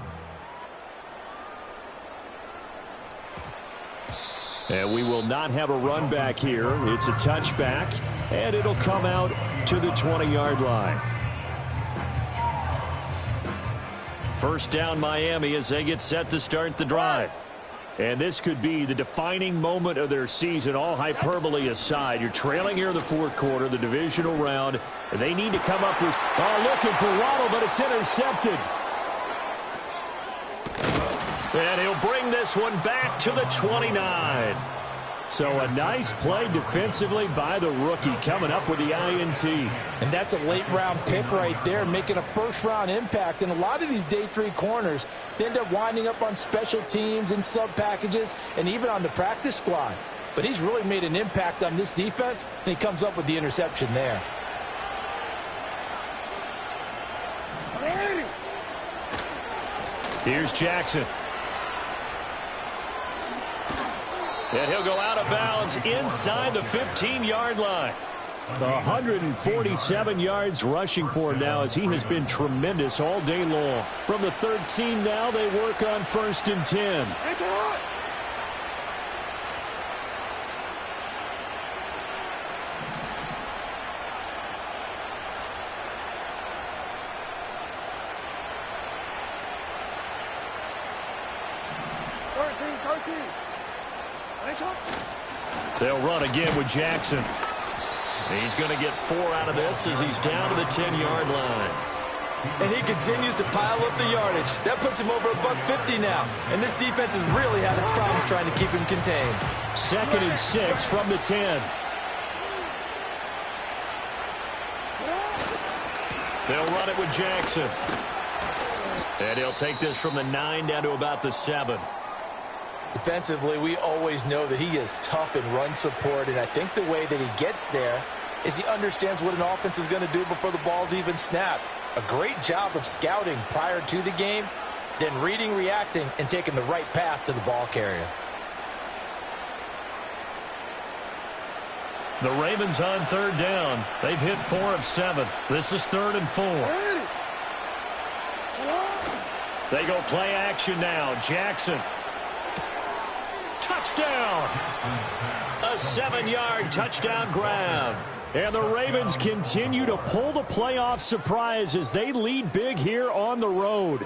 And we will not have a run back here. It's a touchback, and it'll come out to the 20-yard line. First down Miami as they get set to start the drive. And this could be the defining moment of their season, all hyperbole aside. You're trailing here in the fourth quarter, the divisional round. And they need to come up with... looking for Waddle, but it's intercepted. And he'll bring this one back to the 29. So a nice play defensively by the rookie, coming up with the INT. And that's a late-round pick right there, making a first-round impact. And a lot of these day three corners, they end up winding up on special teams and sub-packages and even on the practice squad. But he's really made an impact on this defense, and he comes up with the interception there. Here's Jackson. And he'll go out of bounds inside the 15-yard line. 147 yards rushing for him now as he has been tremendous all day long. From the 13 now, they work on 1st and 10. They'll run again with Jackson. He's going to get 4 out of this as he's down to the 10-yard line. And he continues to pile up the yardage. That puts him over $150 now. And this defense has really had its problems trying to keep him contained. 2nd and 6 from the 10. They'll run it with Jackson. And he'll take this from the 9 down to about the 7. Defensively, we always know that he is tough in run support, and I think the way that he gets there is he understands what an offense is going to do before the ball's even snapped. A great job of scouting prior to the game, then reading, reacting, and taking the right path to the ball carrier. The Ravens on 3rd down. They've hit 4 of 7. This is 3rd and 4. They go play action now. Jackson. Touchdown! A 7-yard touchdown grab. And the Ravens continue to pull the playoff surprise as they lead big here on the road.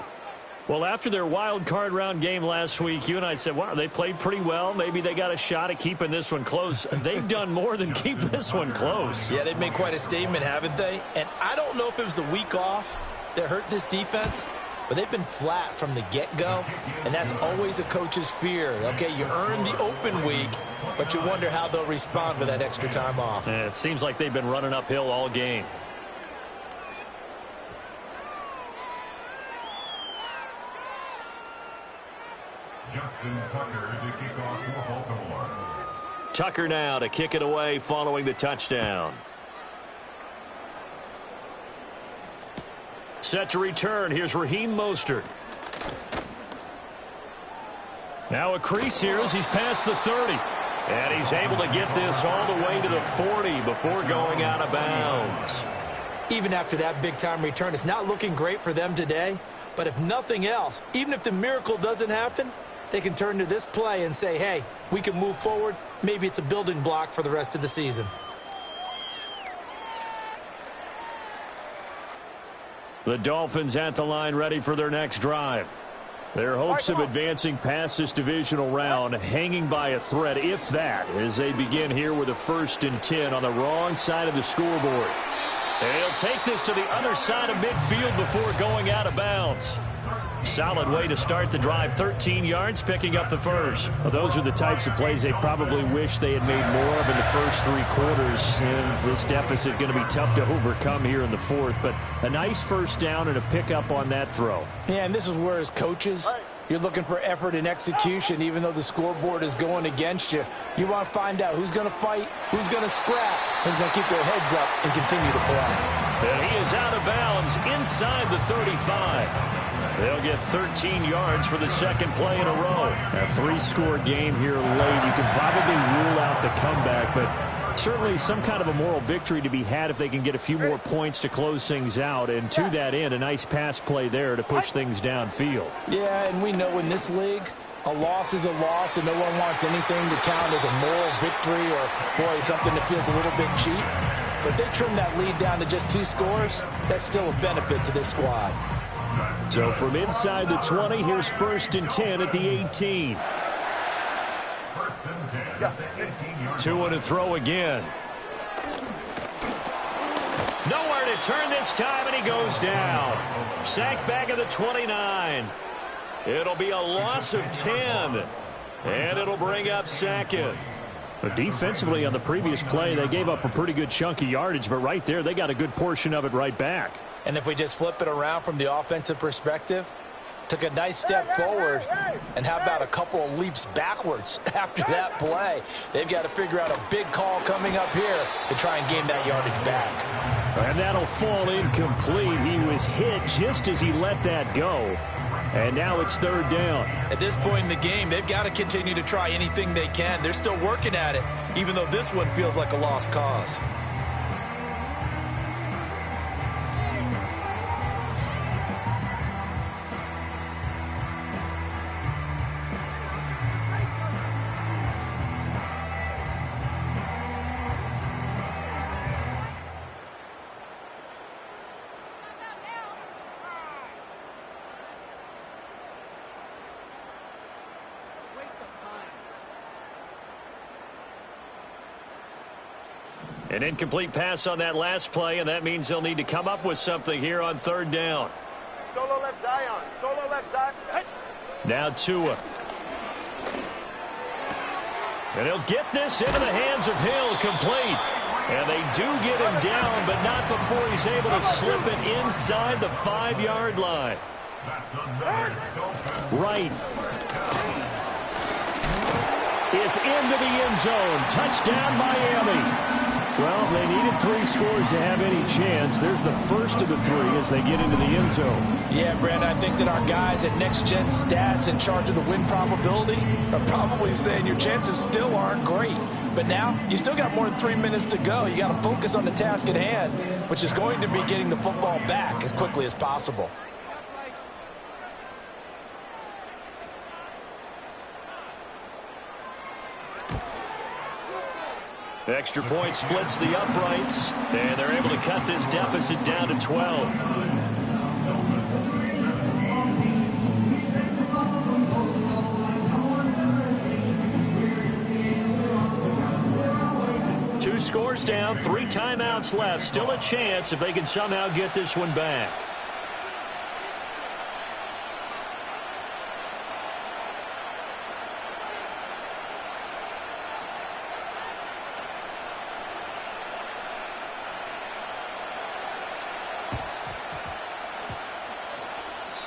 Well, after their wild card round game last week, you and I said, wow, they played pretty well. Maybe they got a shot at keeping this one close. They've done more than keep this one close. Yeah, they've made quite a statement, haven't they? And I don't know if it was the week off that hurt this defense, but they've been flat from the get-go, and that's always a coach's fear. Okay, you earn the open week, but you wonder how they'll respond with that extra time off. And it seems like they've been running uphill all game. Tucker now to kick it away following the touchdown. Set to return. Here's Raheem Mostert. Now a crease here as he's past the 30. And he's able to get this all the way to the 40 before going out of bounds. Even after that big-time return, it's not looking great for them today. But if nothing else, even if the miracle doesn't happen, they can turn to this play and say, hey, we can move forward. Maybe it's a building block for the rest of the season. The Dolphins at the line, ready for their next drive. Their hopes of advancing past this divisional round hanging by a thread, if that, as they begin here with a 1st and 10 on the wrong side of the scoreboard. And he'll take this to the other side of midfield before going out of bounds. Solid way to start the drive, 13 yards, picking up the first. Well, those are the types of plays they probably wish they had made more of in the first 3 quarters. And this deficit going to be tough to overcome here in the 4th. But a nice first down and a pickup on that throw. Yeah, and this is where, as coaches, you're looking for effort and execution, even though the scoreboard is going against you. You want to find out who's going to fight, who's going to scrap, who's going to keep their heads up and continue to play. And he is out of bounds inside the 35. They'll get 13 yards for the 2nd play in a row. A 3-score game here late. You can probably rule out the comeback, but certainly some kind of a moral victory to be had if they can get a few more points to close things out. And to that end, a nice pass play there to push things downfield. Yeah, and we know in this league, a loss is a loss, and no one wants anything to count as a moral victory or, boy, something that feels a little bit cheap. But if they trim that lead down to just 2 scores, that's still a benefit to this squad. So from inside the 20, here's 1st and 10 at the 18. 2 to throw again. Nowhere to turn this time, and he goes down. Sacked back at the 29. It'll be a loss of 10, and it'll bring up 2nd. But defensively on the previous play, they gave up a pretty good chunk of yardage, but right there, they got a good portion of it right back. And if we just flip it around from the offensive perspective, took a nice step forward, and how about a couple of leaps backwards after that play? They've got to figure out a big call coming up here to try and gain that yardage back. And that'll fall incomplete. He was hit just as he let that go. And now it's 3rd down. At this point in the game, they've got to continue to try anything they can. They're still working at it, even though this one feels like a lost cause. An incomplete pass on that last play, and that means they'll need to come up with something here on 3rd down. Solo left Zion. Solo left Zion. Hey. Now Tua. And he'll get this into the hands of Hill, complete. And they do get him down, but not before he's able to slip it inside the 5-yard line. Right is into the end zone. Touchdown, Miami. Well, they needed 3 scores to have any chance. There's the first of the 3 as they get into the end zone. Yeah, Brandon, I think that our guys at Next Gen Stats in charge of the win probability are probably saying your chances still aren't great. But now, you still got more than 3 minutes to go. You got to focus on the task at hand, which is going to be getting the football back as quickly as possible. Extra point splits the uprights, and they're able to cut this deficit down to 12. Two scores down, 3 timeouts left. Still a chance if they can somehow get this one back.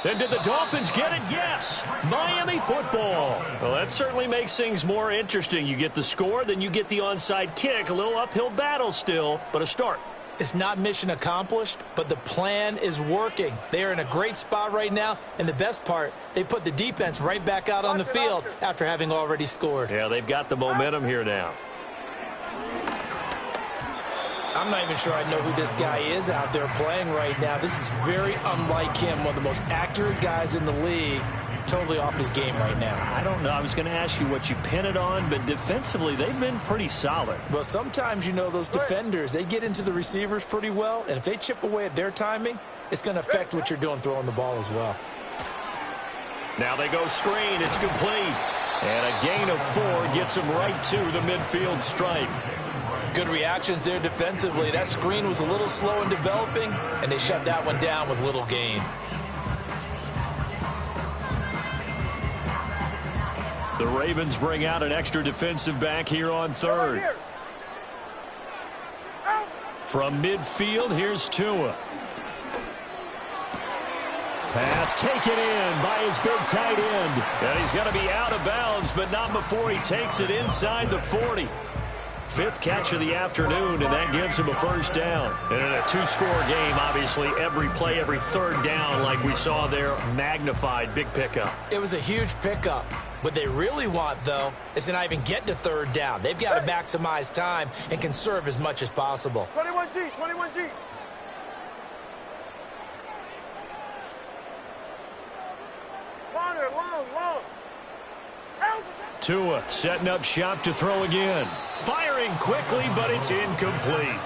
And did the Dolphins get it? Yes. Miami football. Well, that certainly makes things more interesting. You get the score, then you get the onside kick. A little uphill battle still, but a start. It's not mission accomplished, but the plan is working. They are in a great spot right now, and the best part, they put the defense right back out on the field after having already scored. Yeah, they've got the momentum here now. I'm not even sure I know who this guy is out there playing right now. This is very unlike him, one of the most accurate guys in the league. totally off his game right now? I don't know. I was going to ask you what you pin it on, but defensively, they've been pretty solid. Well, sometimes, you know, those defenders, they get into the receivers pretty well, and if they chip away at their timing, it's going to affect what you're doing throwing the ball as well. Now they go screen. It's complete. And a gain of 4 gets him right to the midfield stripe. Good reactions there defensively. That screen was a little slow in developing, and they shut that one down with little gain. The Ravens bring out an extra defensive back here on third. From midfield, here's Tua. Pass taken in by his big tight end. And he's going to be out of bounds, but not before he takes it inside the 40. 5th catch of the afternoon, and that gives him a first down. And in a 2-score game, obviously, every play, every third down, like we saw there, magnified, big pickup. It was a huge pickup. What they really want, though, is to not even get to third down. They've got to maximize time and conserve as much as possible. 21G, 21G. Corner, long. Tua setting up shop to throw again. Firing quickly, but it's incomplete.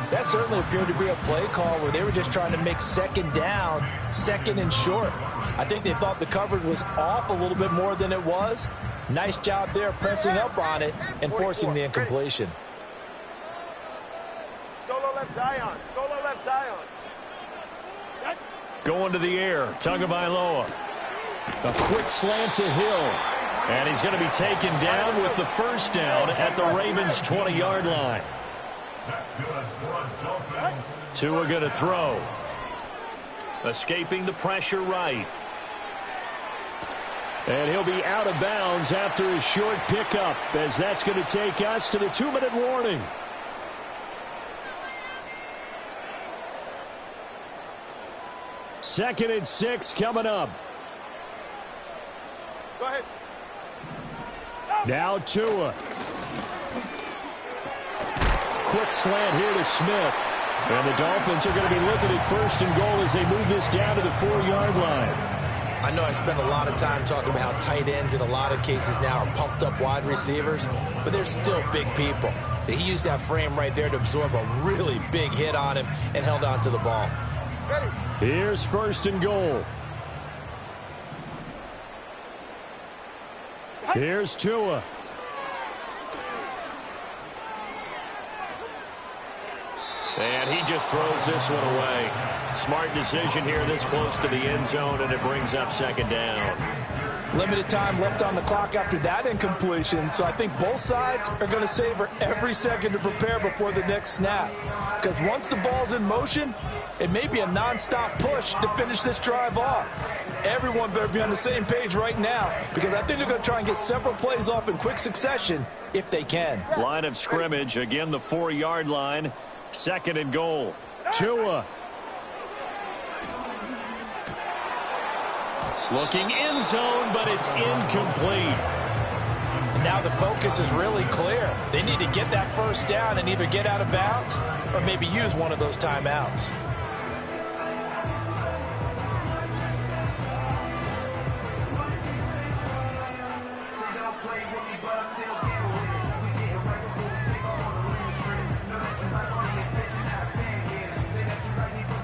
That certainly appeared to be a play call where they were just trying to make second down, second and short. I think they thought the coverage was off a little bit more than it was. Nice job there pressing up on it and forcing the incompletion. Solo left Zion. Going to the air, Tagovailoa. A quick slant to Hill. And he's going to be taken down with the first down at the Ravens' 20-yard line. Tua going to throw. Escaping the pressure right. And he'll be out of bounds after his short pickup, as that's going to take us to the 2-minute warning. Second and 6 coming up. Go ahead. Now Tua. Quick slant here to Smith. And the Dolphins are going to be looking at first and goal as they move this down to the 4-yard line. I know I spent a lot of time talking about how tight ends in a lot of cases now are pumped up wide receivers, but they're still big people. He used that frame right there to absorb a really big hit on him and held on to the ball. Here's first and goal. Here's Tua. And he just throws this one away. Smart decision here this close to the end zone, and it brings up second down. Limited time left on the clock after that incompletion, so I think both sides are going to savor every second to prepare before the next snap. Because once the ball's in motion, it may be a nonstop push to finish this drive off. Everyone better be on the same page right now, because I think they're going to try and get several plays off in quick succession if they can. Line of scrimmage, again the 4-yard line. Second and goal. Tua. Looking end zone, but it's incomplete. Now the focus is really clear. They need to get that first down and either get out of bounds or maybe use one of those timeouts.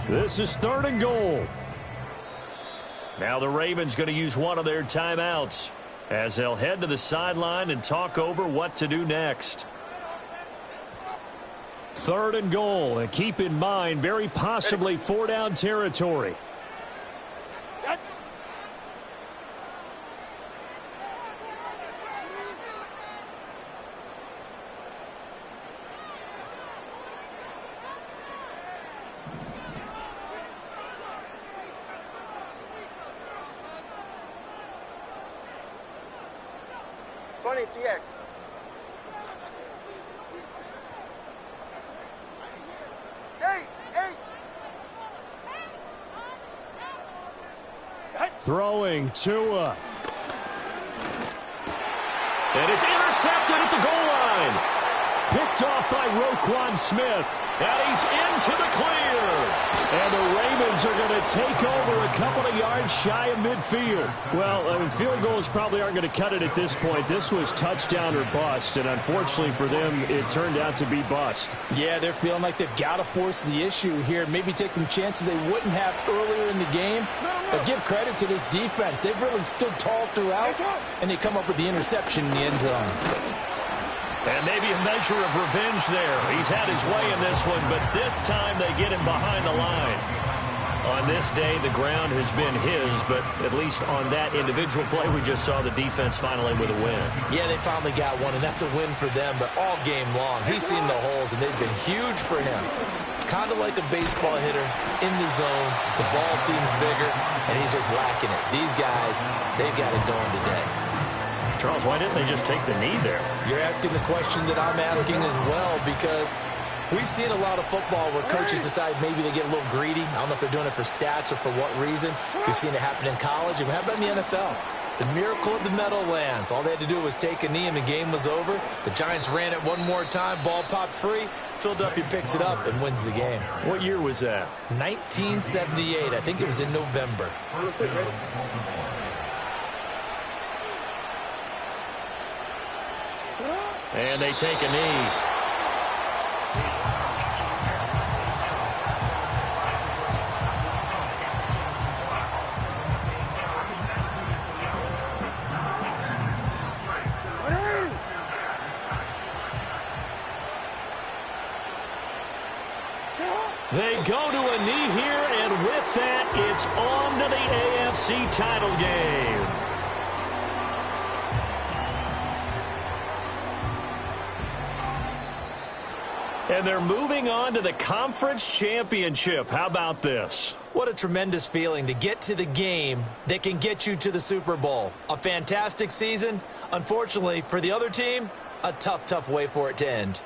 This is third and goal. Now the Ravens going to use one of their timeouts as they'll head to the sideline and talk over what to do next. Third and goal, and keep in mind, very possibly 4-down territory. TX. Throwing Tua. And it's intercepted at the goal line. Picked off by Roquan Smith. And he's into the clear. And the Ravens are going to take over a couple of yards shy of midfield. Well, field goals probably aren't going to cut it at this point. This was touchdown or bust, and unfortunately for them, it turned out to be bust. Yeah, they're feeling like they've got to force the issue here, maybe take some chances they wouldn't have earlier in the game. But give credit to this defense. They've really stood tall throughout, and they come up with the interception in the end zone. And maybe a measure of revenge there. He's had his way in this one, but this time they get him behind the line. On this day, the ground has been his, but at least on that individual play, we just saw the defense finally with a win. Yeah, they finally got one, and that's a win for them, but all game long, he's seen the holes, and they've been huge for him. Kind of like a baseball hitter in the zone. The ball seems bigger, and he's just whacking it. These guys, they've got it going today. Charles, why didn't they just take the knee there? You're asking the question that I'm asking as well, because we've seen a lot of football where coaches decide maybe they get a little greedy. I don't know if they're doing it for stats or for what reason. We've seen it happen in college, and how about in the NFL? The miracle of the Meadowlands. All they had to do was take a knee, and the game was over. The Giants ran it one more time. Ball popped free. Philadelphia picks it up and wins the game. What year was that? 1978. I think it was in November. And they take a knee. They go to a knee here, and with that, it's on to the AFC title game. And they're moving on to the conference championship. How about this? What a tremendous feeling to get to the game that can get you to the Super Bowl. A fantastic season. Unfortunately, for the other team, a tough, tough way for it to end.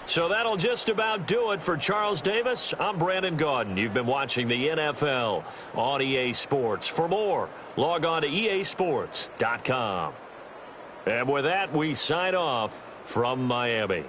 So that'll just about do it for Charles Davis. I'm Brandon Gaudin. You've been watching the NFL on EA Sports. For more, log on to easports.com. And with that, we sign off from Miami.